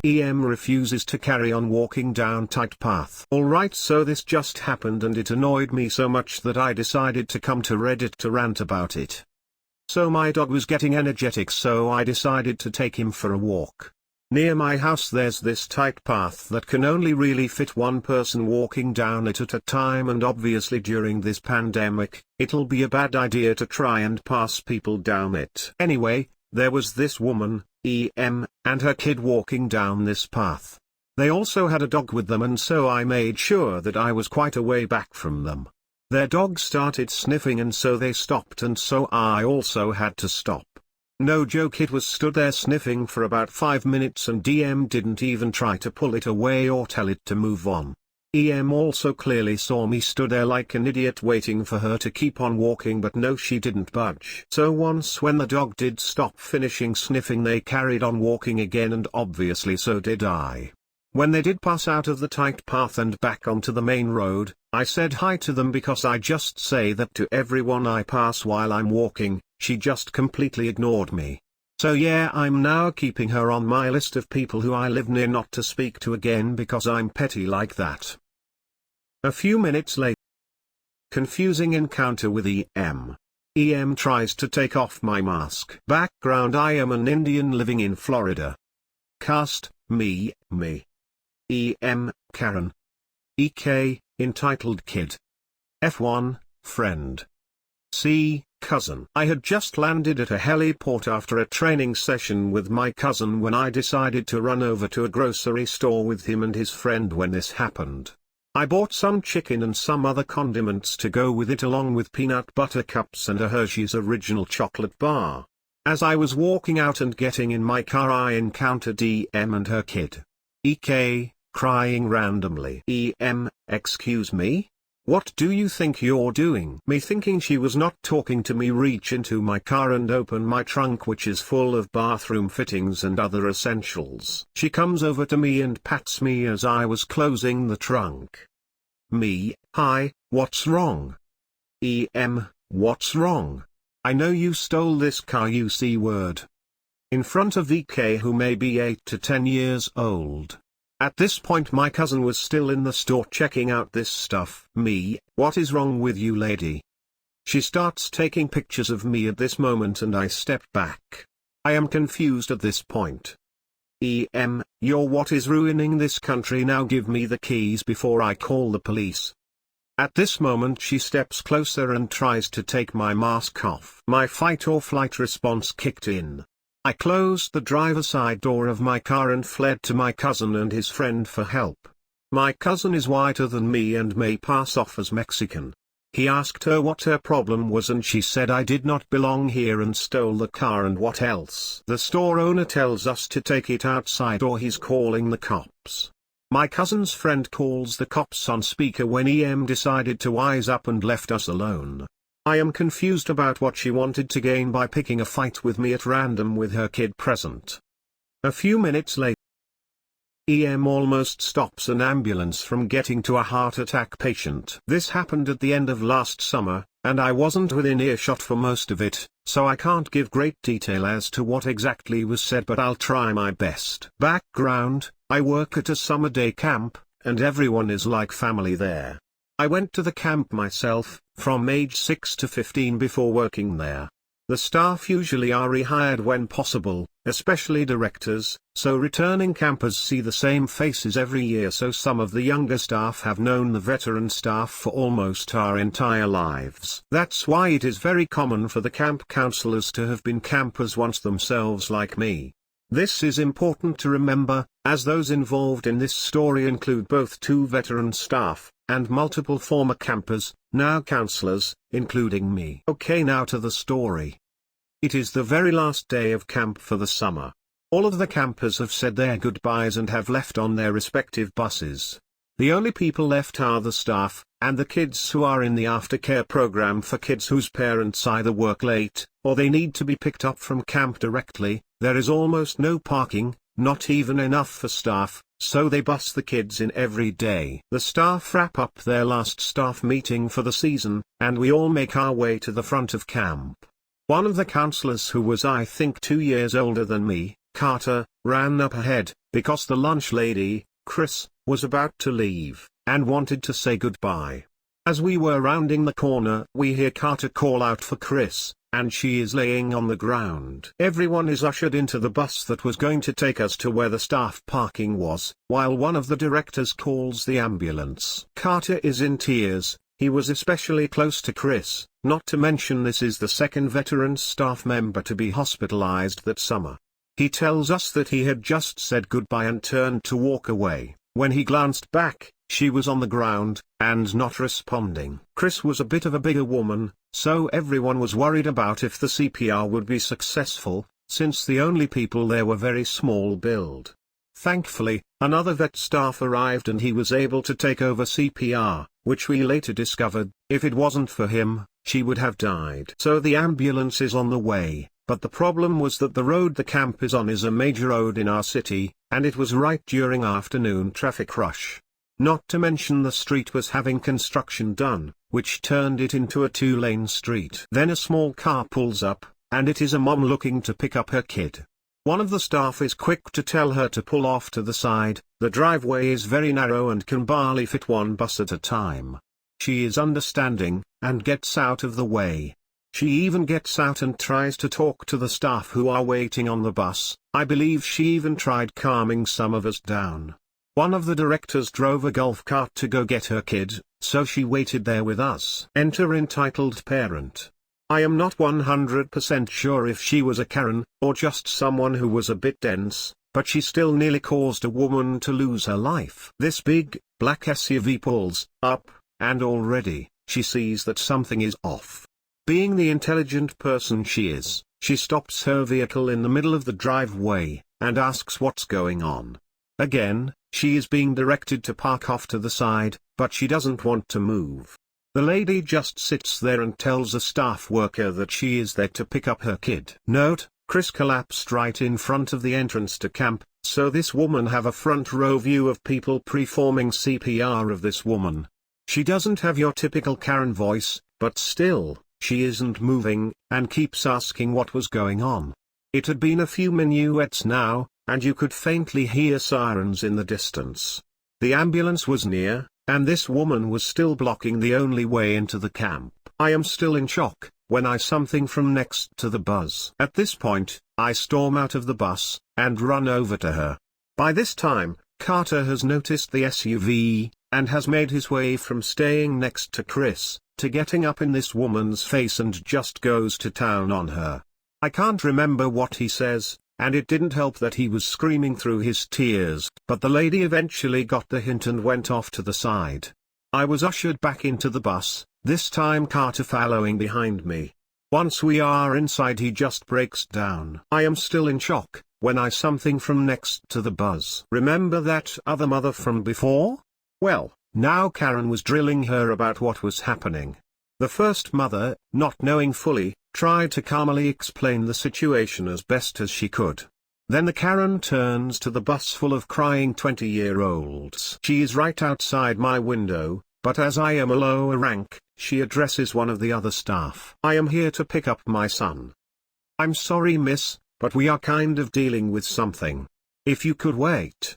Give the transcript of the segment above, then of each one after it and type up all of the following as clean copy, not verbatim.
EM refuses to carry on walking down tight path. Alright, so this just happened and it annoyed me so much that I decided to come to Reddit to rant about it. So my dog was getting energetic, so I decided to take him for a walk. Near my house there's this tight path that can only really fit one person walking down it at a time, and obviously during this pandemic, it'll be a bad idea to try and pass people down it. Anyway, there was this woman, EM, and her kid walking down this path. They also had a dog with them, and so I made sure that I was quite a way back from them. Their dog started sniffing and so they stopped, and so I also had to stop. No joke, it was stood there sniffing for about 5 minutes and EM didn't even try to pull it away or tell it to move on. EM also clearly saw me stood there like an idiot waiting for her to keep on walking, but no, she didn't budge. So once when the dog did stop finishing sniffing, they carried on walking again, and obviously so did I. When they did pass out of the tight path and back onto the main road, I said hi to them because I just say that to everyone I pass while I'm walking. She just completely ignored me. So yeah, I'm now keeping her on my list of people who I live near not to speak to again because I'm petty like that. A few minutes later. Confusing encounter with EM. EM tries to take off my mask. Background: I am an Indian living in Florida. Cast: me. EM: Karen. EK: entitled kid. F1: friend. C: cousin. I had just landed at a heliport after a training session with my cousin when I decided to run over to a grocery store with him and his friend when this happened. I bought some chicken and some other condiments to go with it, along with peanut butter cups and a Hershey's Original chocolate bar. As I was walking out and getting in my car, I encountered EM and her kid, EK, crying randomly. EM: excuse me? What do you think you're doing? Me, thinking she was not talking to me, reach into my car and open my trunk, which is full of bathroom fittings and other essentials. She comes over to me and pats me as I was closing the trunk. Me: hi, what's wrong? EM: what's wrong? I know you stole this car, you C-word. In front of EK, who may be 8 to 10 years old. At this point my cousin was still in the store checking out this stuff. Me: what is wrong with you, lady? She starts taking pictures of me at this moment and I step back. I am confused at this point. EM: you're what is ruining this country, now give me the keys before I call the police. At this moment she steps closer and tries to take my mask off. My fight or flight response kicked in. I closed the driver's side door of my car and fled to my cousin and his friend for help. My cousin is whiter than me and may pass off as Mexican. He asked her what her problem was and she said I did not belong here and stole the car and what else. The store owner tells us to take it outside or he's calling the cops. My cousin's friend calls the cops on speaker when EM decided to wise up and left us alone. I am confused about what she wanted to gain by picking a fight with me at random with her kid present. A few minutes later, EM almost stops an ambulance from getting to a heart attack patient. This happened at the end of last summer, and I wasn't within earshot for most of it, so I can't give great detail as to what exactly was said, but I'll try my best. Background: I work at a summer day camp, and everyone is like family there. I went to the camp myself, from age 6 to 15 before working there. The staff usually are rehired when possible, especially directors, so returning campers see the same faces every year, so some of the younger staff have known the veteran staff for almost our entire lives. That's why it is very common for the camp counselors to have been campers once themselves like me. This is important to remember, as those involved in this story include both 2 veteran staff, and multiple former campers, now counselors, including me. Okay, now to the story. It is the very last day of camp for the summer. All of the campers have said their goodbyes and have left on their respective buses. The only people left are the staff, and the kids who are in the aftercare program for kids whose parents either work late, or they need to be picked up from camp directly. There is almost no parking, not even enough for staff, so they bus the kids in every day. The staff wrap up their last staff meeting for the season, and we all make our way to the front of camp. One of the counselors, who was I think 2 years older than me, Carter ran up ahead, because the lunch lady, Chris, was about to leave, and wanted to say goodbye. As we were rounding the corner, we hear Carter call out for Chris, and she is laying on the ground. Everyone is ushered into the bus that was going to take us to where the staff parking was, while one of the directors calls the ambulance. Carter is in tears. He was especially close to Chris, not to mention this is the second veteran staff member to be hospitalized that summer. He tells us that he had just said goodbye and turned to walk away. When he glanced back, she was on the ground, and not responding. Chris was a bit of a bigger woman, so everyone was worried about if the CPR would be successful, since the only people there were very small build. Thankfully, another vet staff arrived and he was able to take over CPR, which we later discovered, if it wasn't for him, she would have died. So the ambulance is on the way, but the problem was that the road the camp is on is a major road in our city, and it was right during afternoon traffic rush. Not to mention the street was having construction done, which turned it into a two-lane street. Then a small car pulls up, and it is a mom looking to pick up her kid. One of the staff is quick to tell her to pull off to the side. The driveway is very narrow and can barely fit one bus at a time. She is understanding, and gets out of the way. She even gets out and tries to talk to the staff who are waiting on the bus. I believe she even tried calming some of us down. One of the directors drove a golf cart to go get her kid, so she waited there with us. Enter entitled parent. I am not 100% sure if she was a Karen, or just someone who was a bit dense, but she still nearly caused a woman to lose her life. This big, black SUV pulls up, and already, she sees that something is off. Being the intelligent person she is, she stops her vehicle in the middle of the driveway, and asks what's going on. Again, she is being directed to park off to the side, but she doesn't want to move. The lady just sits there and tells a staff worker that she is there to pick up her kid. Note, Chris collapsed right in front of the entrance to camp, so this woman have a front row view of people performing CPR of this woman. She doesn't have your typical Karen voice, but still, she isn't moving, and keeps asking what was going on. It had been a few minuets now, and you could faintly hear sirens in the distance. The ambulance was near, and this woman was still blocking the only way into the camp. I am still in shock, when I something from next to the bus. At this point, I storm out of the bus, and run over to her. By this time, Carter has noticed the SUV, and has made his way from staying next to Chris, to getting up in this woman's face and just goes to town on her. I can't remember what he says, and it didn't help that he was screaming through his tears, but the lady eventually got the hint and went off to the side. I was ushered back into the bus, this time Carter following behind me. Once we are inside he just breaks down. I am still in shock, when I something from next to the bus. Remember that other mother from before? Well, now Karen was drilling her about what was happening. The first mother, not knowing fully, tried to calmly explain the situation as best as she could. Then the Karen turns to the bus full of crying 20-year-olds. She is right outside my window, but as I am a lower rank, she addresses one of the other staff. I am here to pick up my son. I'm sorry miss, but we are kind of dealing with something. If you could wait.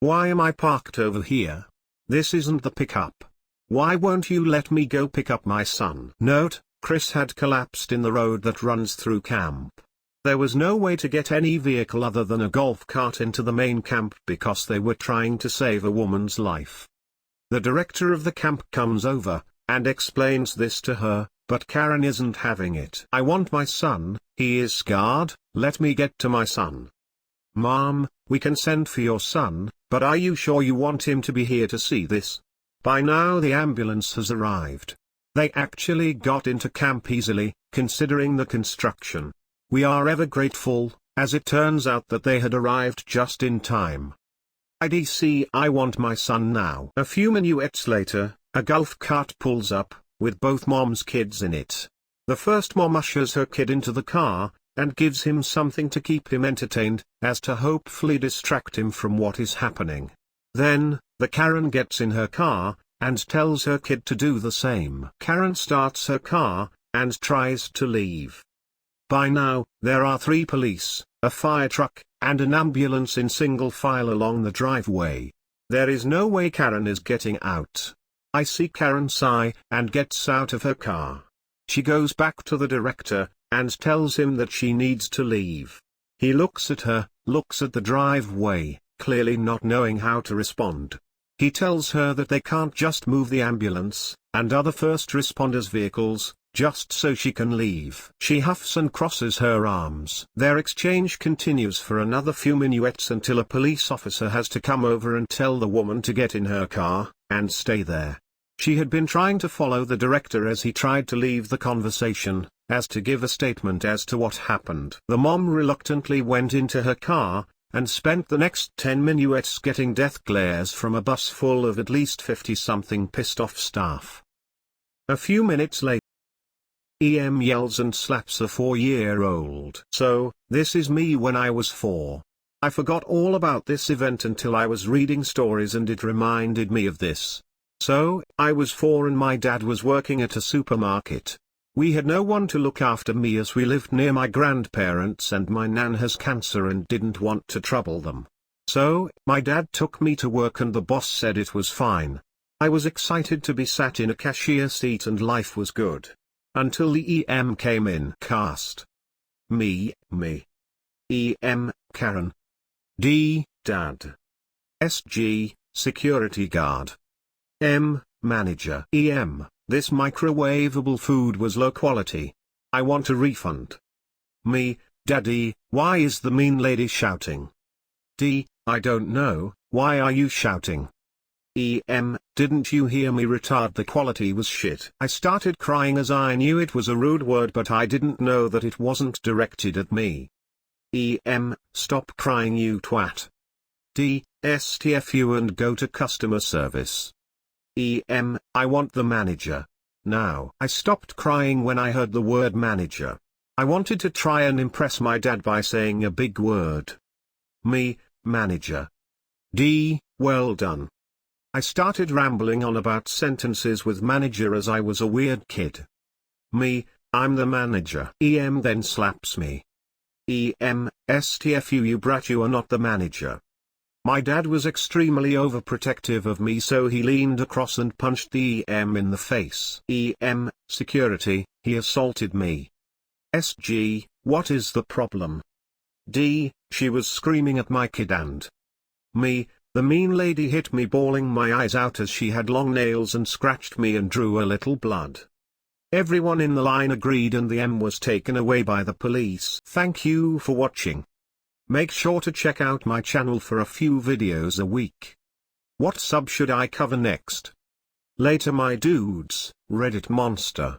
Why am I parked over here? This isn't the pickup. Why won't you let me go pick up my son? Note, Chris had collapsed in the road that runs through camp. There was no way to get any vehicle other than a golf cart into the main camp because they were trying to save a woman's life. The director of the camp comes over, and explains this to her, but Karen isn't having it. I want my son, he is scarred, let me get to my son. Mom, we can send for your son, but are you sure you want him to be here to see this? By now the ambulance has arrived. They actually got into camp easily, considering the construction. We are ever grateful, as it turns out that they had arrived just in time. IDC, I want my son now. A few minutes later, a golf cart pulls up, with both mom's kids in it. The first mom ushers her kid into the car, and gives him something to keep him entertained, as to hopefully distract him from what is happening. Then, the Karen gets in her car, and tells her kid to do the same. Karen starts her car, and tries to leave. By now, there are 3 police, a fire truck, and an ambulance in single file along the driveway. There is no way Karen is getting out. I see Karen sigh and gets out of her car. She goes back to the director, and tells him that she needs to leave. He looks at her, looks at the driveway, clearly not knowing how to respond. He tells her that they can't just move the ambulance, and other first responders' vehicles, just so she can leave. She huffs and crosses her arms. Their exchange continues for another few minutes until a police officer has to come over and tell the woman to get in her car, and stay there. She had been trying to follow the director as he tried to leave the conversation, as to give a statement as to what happened. The mom reluctantly went into her car, and spent the next 10 minutes getting death glares from a bus full of at least 50-something pissed-off staff. A few minutes later, EM yells and slaps a 4-year-old. So, this is me when I was 4. I forgot all about this event until I was reading stories and it reminded me of this. So, I was 4 and my dad was working at a supermarket. We had no one to look after me as we lived near my grandparents and my nan has cancer and didn't want to trouble them. So, my dad took me to work and the boss said it was fine. I was excited to be sat in a cashier seat and life was good. Until the EM came in. Cast. Me. EM, Karen. D, Dad. SG, security guard. M, manager. EM, this microwavable food was low quality. I want a refund. Me, Daddy, why is the mean lady shouting? D, I don't know, why are you shouting? EM, didn't you hear me retard? The quality was shit. I started crying as I knew it was a rude word but I didn't know that it wasn't directed at me. EM, stop crying you twat. D, STFU and go to customer service. EM, I want the manager. Now. I stopped crying when I heard the word manager. I wanted to try and impress my dad by saying a big word. Me, manager. D, well done. I started rambling on about sentences with manager as I was a weird kid. Me, I'm the manager. EM then slaps me. EM, STFU you brat, you are not the manager. My dad was extremely overprotective of me, so he leaned across and punched the EM in the face. EM, security, he assaulted me. SG, what is the problem? D, she was screaming at my kid and me, the mean lady hit me bawling my eyes out as she had long nails and scratched me and drew a little blood. Everyone in the line agreed and the M was taken away by the police. Thank you for watching. Make sure to check out my channel for a few videos a week. What sub should I cover next? Later my dudes, Reddit monster.